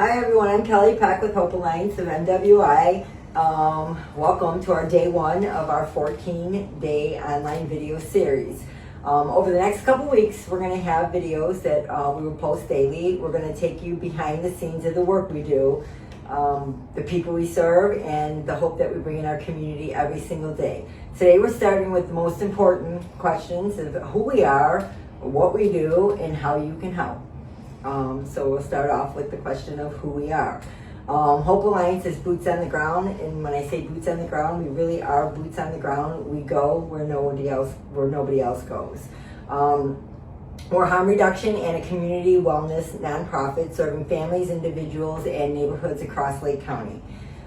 Hi everyone, I'm Kelly Peck with Hope Alliance of NWI. Welcome to our day one of our 14-day online video series. Over the next couple weeks, we're going to have videos that we will post daily. We're going to take you behind the scenes of the work we do, the people we serve, and the hope that we bring in our community every single day. Today we're starting with the most important questions of who we are, what we do, and how you can help. So we'll start off with the question of who we are. Hope Alliance is boots on the ground, and when I say boots on the ground, we really are boots on the ground. We go where nobody else goes. We're harm reduction and a community wellness nonprofit serving families, individuals, and neighborhoods across Lake County.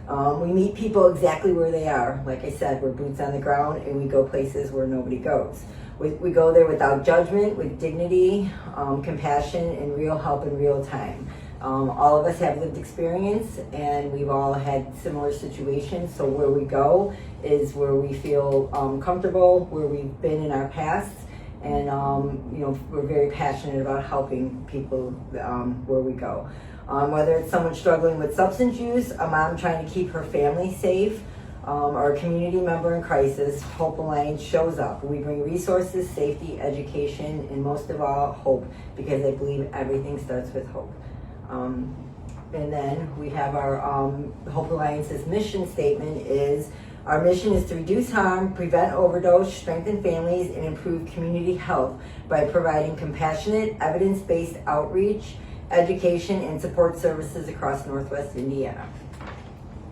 We meet people exactly where they are. Like I said, we're boots on the ground, and we go places where nobody goes. We go there without judgment, with dignity, compassion, and real help in real time. All of us have lived experience, and we've all had similar situations. So where we go is where we feel comfortable, where we've been in our past, and we're very passionate about helping people where we go. Whether it's someone struggling with substance use, a mom trying to keep her family safe, or a community member in crisis, Hope Alliance shows up. We bring resources, safety, education, and most of all, hope, because I believe everything starts with hope. And then we have our Hope Alliance's mission statement is, our mission is to reduce harm, prevent overdose, strengthen families, and improve community health by providing compassionate, evidence-based outreach, education, and support services across Northwest Indiana.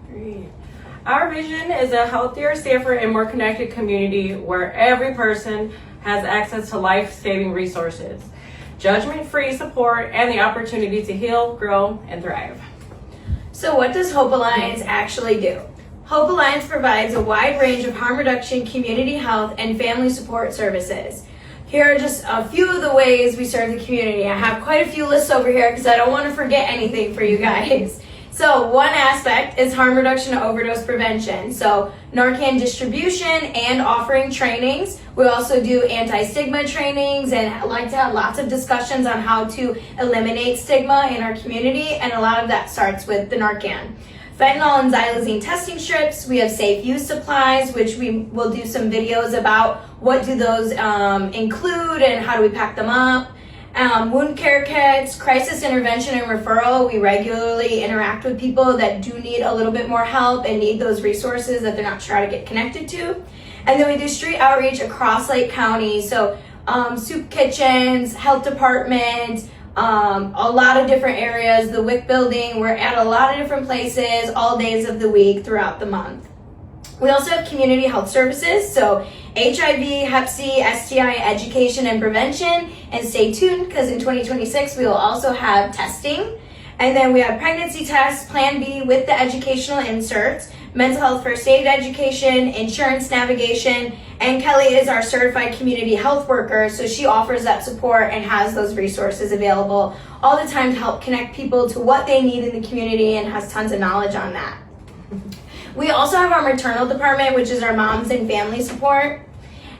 Great. Our vision is a healthier, safer, and more connected community where every person has access to life-saving resources, judgment-free support, and the opportunity to heal, grow, and thrive. So what does Hope Alliance actually do? Hope Alliance provides a wide range of harm reduction, community health, and family support services. Here are just a few of the ways we serve the community. I have quite a few lists over here because I don't want to forget anything for you guys. So one aspect is harm reduction and overdose prevention. So Narcan distribution and offering trainings. We also do anti-stigma trainings and like to have lots of discussions on how to eliminate stigma in our community, and a lot of that starts with the Narcan. Fentanyl and xylazine testing strips. We have safe use supplies, which we will do some videos about what do those include and how do we pack them up. Wound care kits, crisis intervention and referral. We regularly interact with people that do need a little bit more help and need those resources that they're not sure how to get connected to. And then we do street outreach across Lake County. So soup kitchens, health department, a lot of different areas, the WIC building. We're at a lot of different places all days of the week throughout the month. We also have community health services, so HIV, Hep C, STI education and prevention, and stay tuned because in 2026 we will also have testing. And then we have pregnancy tests, Plan B with the educational inserts, mental health first aid education, insurance navigation, and Kelly is our certified community health worker, so she offers that support and has those resources available all the time to help connect people to what they need in the community and has tons of knowledge on that. We also have our maternal department, which is our moms and family support.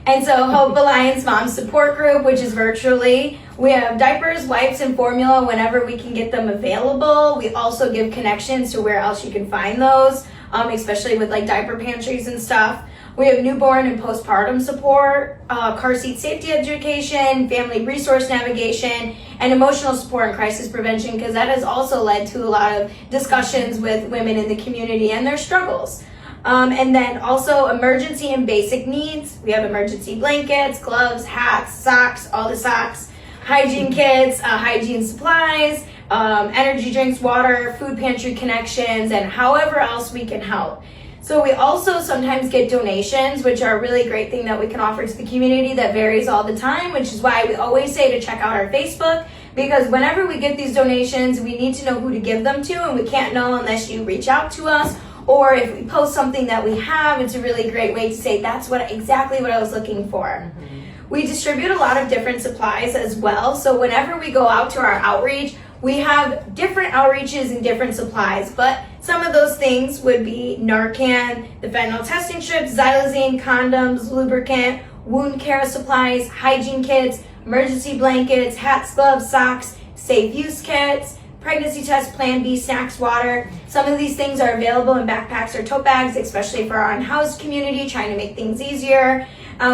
And so Hope Alliance Mom Support Group, which is virtually. We have diapers, wipes, and formula whenever we can get them available. We also give connections to where else you can find those, especially with like diaper pantries and stuff. We have newborn and postpartum support, car seat safety education, family resource navigation, and emotional support and crisis prevention, because that has also led to a lot of discussions with women in the community and their struggles. And then also emergency and basic needs. We have emergency blankets, gloves, hats, socks, all the socks, hygiene kits, hygiene supplies, energy drinks, water, food pantry connections, and however else we can help. So we also sometimes get donations, which are a really great thing that we can offer to the community that varies all the time, which is why we always say to check out our Facebook, because whenever we get these donations, we need to know who to give them to, and we can't know unless you reach out to us, or if we post something that we have, it's a really great way to say that's exactly what I was looking for. Mm-hmm. We distribute a lot of different supplies as well, so whenever we go out to our outreach, we have different outreaches and different supplies, but some of those things would be Narcan, the fentanyl testing strips, xylazine, condoms, lubricant, wound care supplies, hygiene kits, emergency blankets, hats, gloves, socks, safe use kits, pregnancy test, Plan B, snacks, water. Some of these things are available in backpacks or tote bags, especially for our unhoused community, trying to make things easier.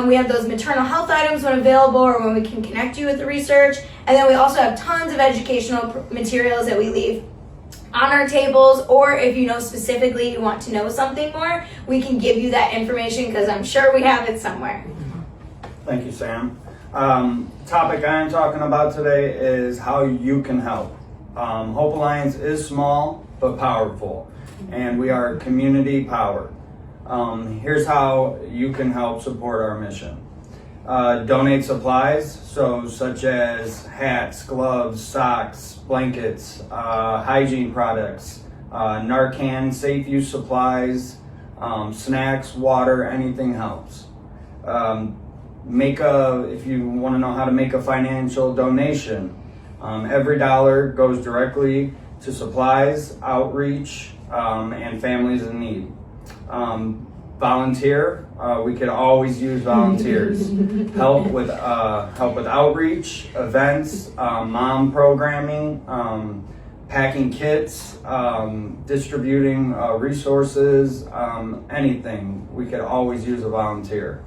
We have those maternal health items when available or when we can connect you with the research. And then we also have tons of educational materials that we leave on our tables, or if you know specifically you want to know something more, we can give you that information because I'm sure we have it somewhere. Thank you, Sam. Topic I'm talking about today is how you can help. Hope Alliance is small but powerful, and we are community powered. Here's how you can help support our mission. Donate supplies, such as hats, gloves, socks, blankets, hygiene products, Narcan, safe use supplies, snacks, water, anything helps. If you want to know how to make a financial donation, every dollar goes directly to supplies, outreach, and families in need. Volunteer, we could always use volunteers. help with outreach, events, mom programming, packing kits, distributing resources, anything. We could always use a volunteer.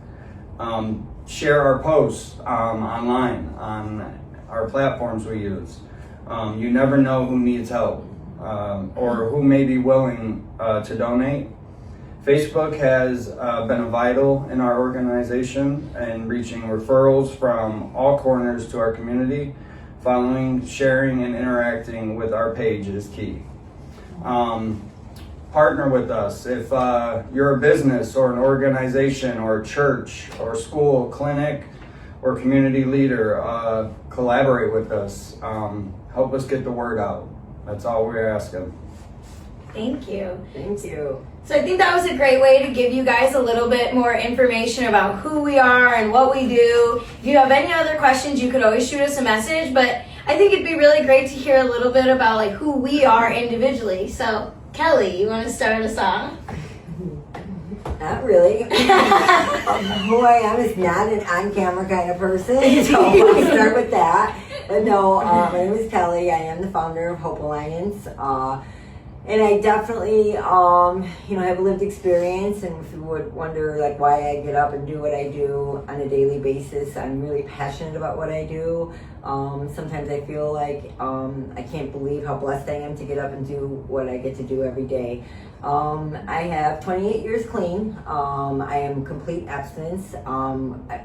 Share our posts online on our platforms we use. You never know who needs help or who may be willing to donate. Facebook has been vital in our organization and reaching referrals from all corners to our community. Following, sharing, and interacting with our page is key. Partner with us. If you're a business or an organization or a church or school, clinic, or community leader, collaborate with us. Help us get the word out. That's all we're asking. Thank you. Thank you. So I think that was a great way to give you guys a little bit more information about who we are and what we do. If you have any other questions, you could always shoot us a message, but I think it'd be really great to hear a little bit about like who we are individually. So Kelly, you want to start us off? Not really. Who I am is not an on-camera kind of person, so I'll start with that. But no, my name is Kelly. I am the founder of Hope Alliance. And I definitely, have a lived experience, and if you would wonder like why I get up and do what I do on a daily basis, I'm really passionate about what I do. Sometimes I feel like I can't believe how blessed I am to get up and do what I get to do every day. I have 28 years clean. I am complete abstinence.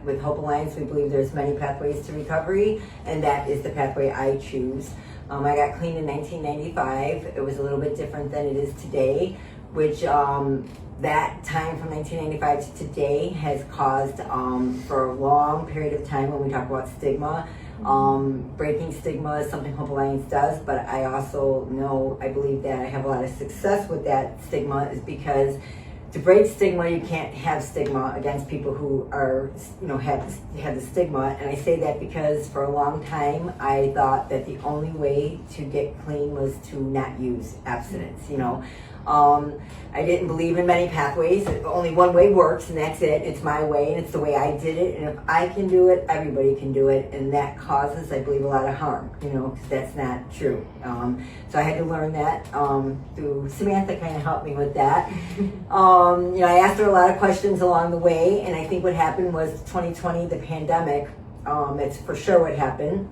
With Hope Alliance, we believe there's many pathways to recovery, and that is the pathway I choose. I got clean in 1995. It was a little bit different than it is today, which that time from 1995 to today has caused, for a long period of time when we talk about stigma, breaking stigma is something Hope Alliance does, but I also I believe that I have a lot of success with that stigma is because to break stigma, you can't have stigma against people who are, have the stigma. And I say that because for a long time, I thought that the only way to get clean was to not use abstinence, I didn't believe in many pathways. Only one way works, and that's it. It's my way, and it's the way I did it. And if I can do it, everybody can do it. And that causes, I believe, a lot of harm, because that's not true. So I had to learn that through Samantha kind of helped me with that. I asked her a lot of questions along the way, and I think what happened was 2020, the pandemic, it's for sure what happened.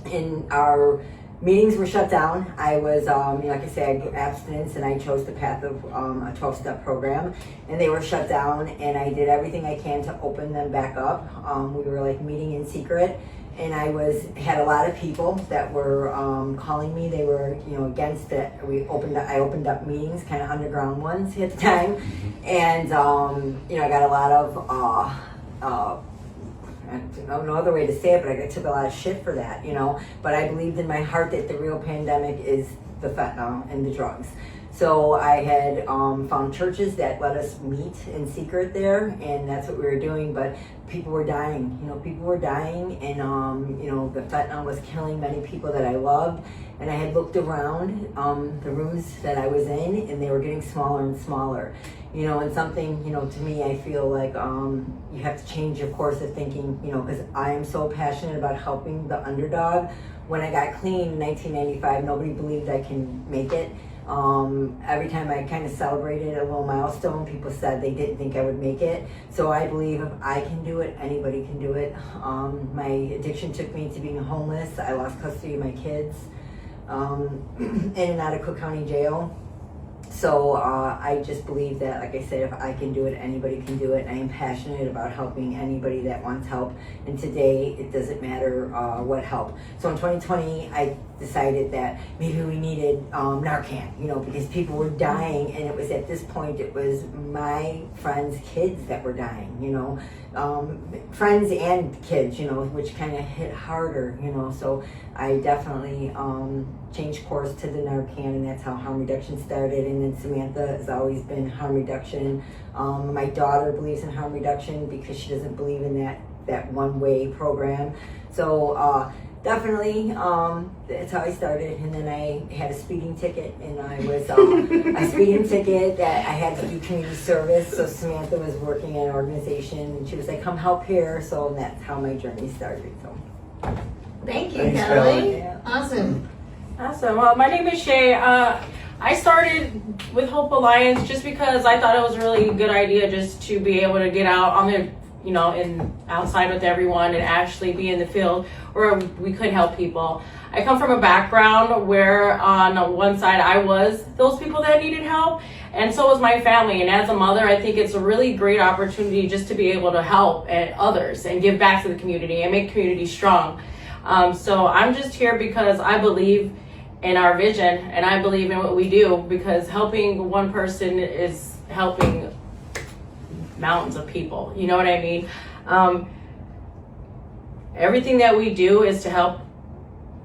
In our meetings were shut down. I was, like I said, I did abstinence, and I chose the path of a 12-step program, and they were shut down, and I did everything I can to open them back up. We were like meeting in secret, and I had a lot of people that were calling me. They were, against it. I opened up meetings, kind of underground ones at the time, and I got a lot of I don't know other way to say it, but I took a lot of shit for that, But I believed in my heart that the real pandemic is the fentanyl and the drugs. So I had found churches that let us meet in secret there, and that's what we were doing. But people were dying, people were dying, and the fentanyl was killing many people that I loved. And I had looked around the rooms that I was in, and they were getting smaller and smaller. And something, to me, I feel like you have to change your course of thinking, because I am so passionate about helping the underdog. When I got clean in 1995, nobody believed I can make it. Every time I kind of celebrated a little milestone, people said they didn't think I would make it. So I believe if I can do it, anybody can do it. My addiction took me to being homeless. I lost custody of my kids in and out of Cook County Jail. So I just believe that, like I said, if I can do it, anybody can do it. I am passionate about helping anybody that wants help. And today, it doesn't matter what help. So in 2020, I decided that maybe we needed Narcan, because people were dying. And it was at this point, it was my friends' kids that were dying, friends and kids, which kind of hit harder, So I definitely changed course to the Narcan, and that's how harm reduction started. And then Samantha has always been harm reduction. My daughter believes in harm reduction because she doesn't believe in that one-way program. So definitely, that's how I started. And then I had a speeding ticket, and I was a speeding ticket that I had to do community service. So Samantha was working at an organization, and she was like, "Come help here." So that's how my journey started. So Thank you, Thanks, Kelly. Kelly. yeah. Awesome. Awesome. Well, my name is Shay. I started with Hope Alliance just because I thought it was a really good idea just to be able to get out on the, and outside with everyone and actually be in the field where we could help people. I come from a background where on one side I was those people that needed help, and so was my family. And as a mother, I think it's a really great opportunity just to be able to help others and give back to the community and make community strong. So I'm just here because I believe in our vision, and I believe in what we do, because helping one person is helping mountains of people. You know what I mean? Everything that we do is to help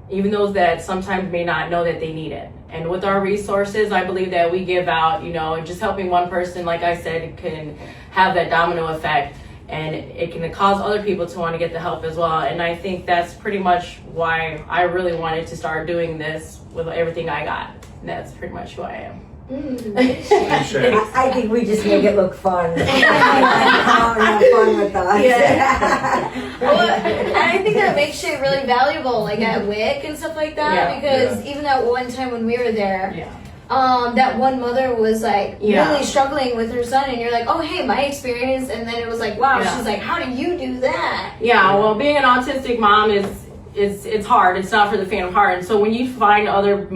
even those that sometimes may not know that they need it. And with our resources, I believe that we give out, and just helping one person, like I said, can have that domino effect, and it can cause other people to want to get the help as well. And I think that's pretty much why I really wanted to start doing this with everything I got. And that's pretty much who I am. Thanks, Shay. I think we just make it look fun. Have fun with us. Yeah. Well, and I think that makes it really valuable, like at WIC and stuff like that, Yeah. because even that one time when we were there, Yeah. that one mother was like Yeah. really struggling with her son, and you're like, oh hey, my experience, and then it was like, wow, Yeah. she's like, how do you do that? Yeah, well, being an autistic mom is it's hard. It's not for the faint of heart. And so when you find other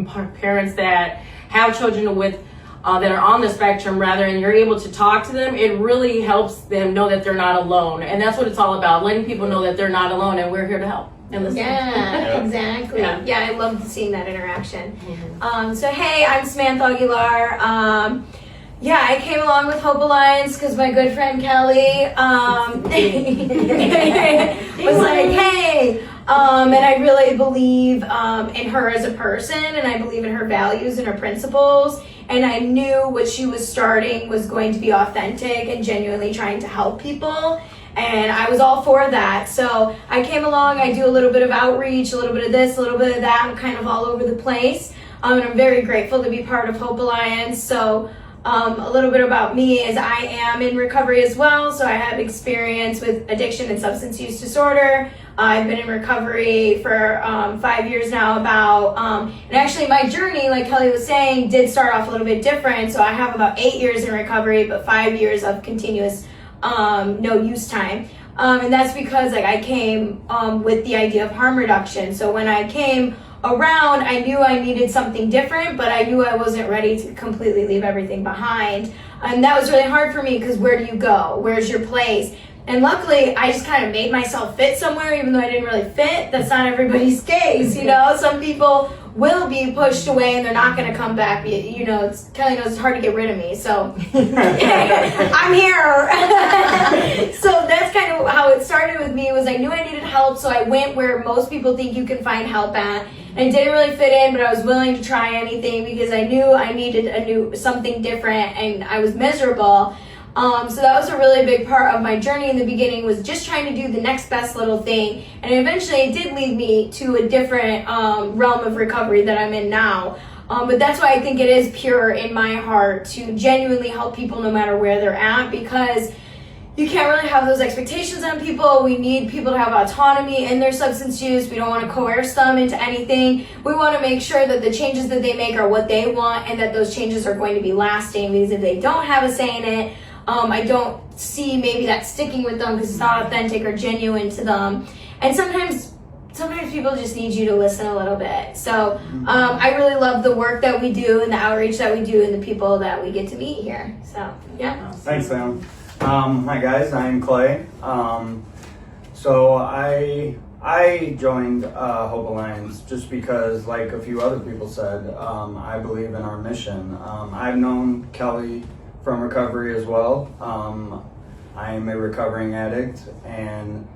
parents that have children with that are on the spectrum, rather, and you're able to talk to them, it really helps them know that they're not alone. And that's what it's all about, letting people know that they're not alone, and we're here to help and listen. Yeah, exactly. Yeah. Yeah, I love seeing that interaction. So hey, I'm Samantha Aguilar. Yeah, I came along with Hope Alliance because my good friend Kelly was like, hey, and I really believe in her as a person, and I believe in her values and her principles, and I knew what she was starting was going to be authentic and genuinely trying to help people, and I was all for that. So I came along, I do a little bit of outreach, a little bit of this, a little bit of that. I'm kind of all over the place, and I'm very grateful to be part of Hope Alliance. So a little bit about me is I am in recovery as well, so I have experience with addiction and substance use disorder. I've been in recovery for 5 years now and actually my journey, like Kelly was saying, did start off a little bit different. So I have about 8 years in recovery, but 5 years of continuous no use time. And that's because I came with the idea of harm reduction. So when I came around, I knew I needed something different, but I knew I wasn't ready to completely leave everything behind. And that was really hard for me because where do you go? Where's your place? And luckily, I just kind of made myself fit somewhere, even though I didn't really fit. That's not everybody's case, Some people will be pushed away and they're not going to come back. Kelly knows it's hard to get rid of me, so I'm here. So that's kind of how it started with me. Was I knew I needed help, so I went where most people think you can find help at, and it didn't really fit in, but I was willing to try anything because I knew I needed something different, and I was miserable. So that was a really big part of my journey in the beginning, was just trying to do the next best little thing, and eventually it did lead me to a different realm of recovery that I'm in now. But that's why I think it is pure in my heart to genuinely help people no matter where they're at, because you can't really have those expectations on people. We need people to have autonomy in their substance use. We don't want to coerce them into anything. We want to make sure that the changes that they make are what they want, and that those changes are going to be lasting, because if they don't have a say in it, I don't see maybe that sticking with them because it's not authentic or genuine to them. And sometimes people just need you to listen a little bit. So I really love the work that we do and the outreach that we do and the people that we get to meet here. So, yeah. Thanks, Sam. Hi guys, I'm Clay. So I joined Hope Alliance just because, like a few other people said, I believe in our mission. I've known Kelly from recovery as well. I am a recovering addict, and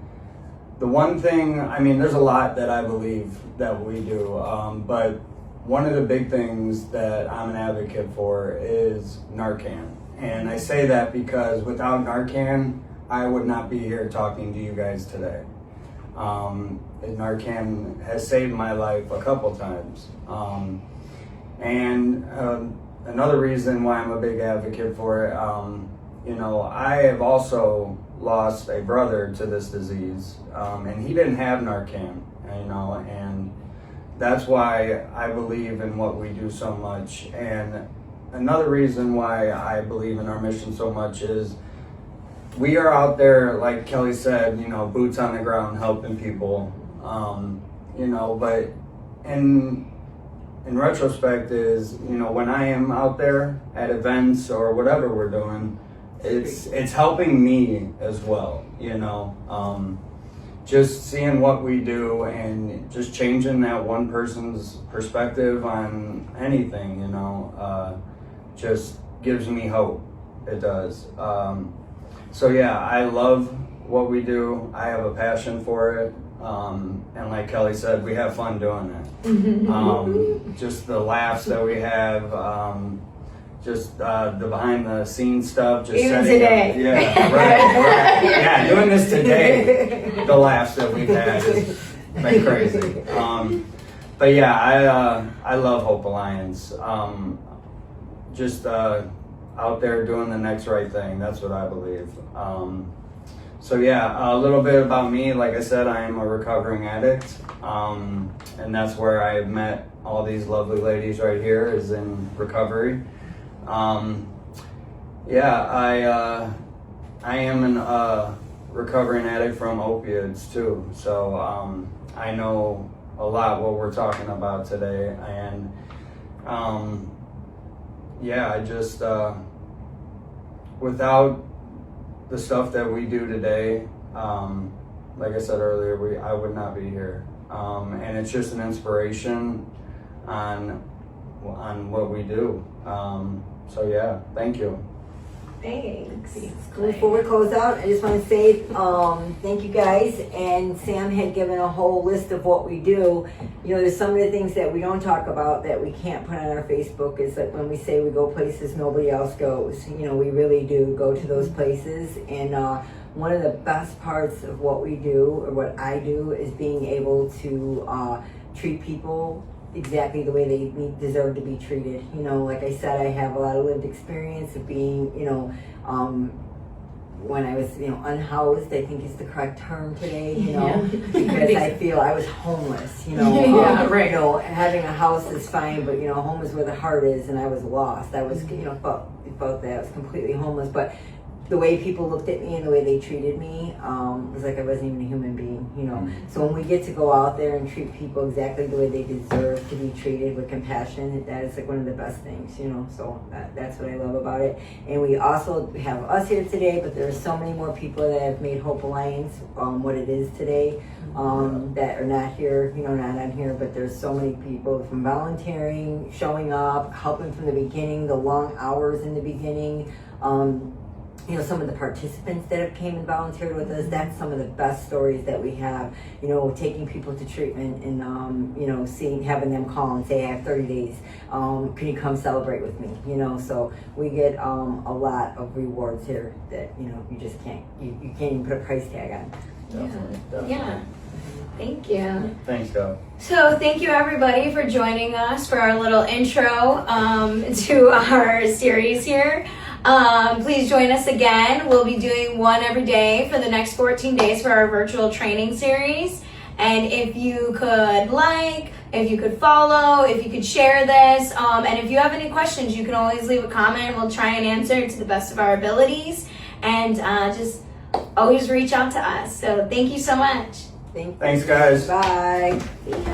the one thing, I mean, there's a lot that I believe that we do, but one of the big things that I'm an advocate for is Narcan. And I say that because without Narcan, I would not be here talking to you guys today. Narcan has saved my life a couple times. Another reason why I'm a big advocate for it, I have also lost a brother to this disease, and he didn't have Narcan, and that's why I believe in what we do so much. And another reason why I believe in our mission so much is we are out there, like Kelly said, boots on the ground, helping people, but in retrospect is, when I am out there at events or whatever we're doing, it's helping me as well, just seeing what we do and just changing that one person's perspective on anything, just gives me hope. It does. So yeah, I love what we do. I have a passion for it. And like Kelly said, we have fun doing it. Just the laughs that we have, just the behind the scenes stuff. Just even setting today. Up, yeah, right. Yeah, doing this today, the laughs that we've had has been crazy. But yeah, I love Hope Alliance. Just out there doing the next right thing. That's what I believe. So yeah, a little bit about me. Like I said, I am a recovering addict, and that's where I met all these lovely ladies right here, is in recovery. I am a recovering addict from opiates too, so I know a lot what we're talking about today, and I just without the stuff that we do today, like I said earlier, I would not be here. And it's just an inspiration on what we do. So yeah, thank you. Thanks. Before we close out, I just want to say thank you guys. And Sam had given a whole list of what we do. There's some of the things that we don't talk about that we can't put on our Facebook. Is that when we say we go places nobody else goes. We really do go to those places. And one of the best parts of what we do, or what I do, is being able to treat people exactly the way they deserve to be treated. Like I said, I have a lot of lived experience of being, when I was, unhoused, I think is the correct term today, because I feel I was homeless, having a house is fine, but, home is where the heart is, and I was lost. I was, felt that I was completely homeless, but the way people looked at me and the way they treated me was like I wasn't even a human being, So when we get to go out there and treat people exactly the way they deserve to be treated, with compassion, that is like one of the best things, So that's what I love about it. And we also have us here today, but there's so many more people that have made Hope Alliance what it is today, that are not here, not on here, but there's so many people from volunteering, showing up, helping from the beginning, the long hours in the beginning, you know, some of the participants that have came and volunteered with us, that's some of the best stories that we have, you know, taking people to treatment and, you know, having them call and say, I have 30 days, can you come celebrate with me, you know, so we get a lot of rewards here that, you know, you just can't, you can't even put a price tag on. Definitely. Yeah. Thank you. Thanks, Deb. So thank you everybody for joining us for our little intro to our series here. Please join us again. We'll be doing one every day for the next 14 days for our virtual training series. And if you could if you could follow, if you could share this, and if you have any questions, you can always leave a comment. We'll try and answer it to the best of our abilities. And just always reach out to us. So thank you so much. Thanks, Thanks, guys. Bye.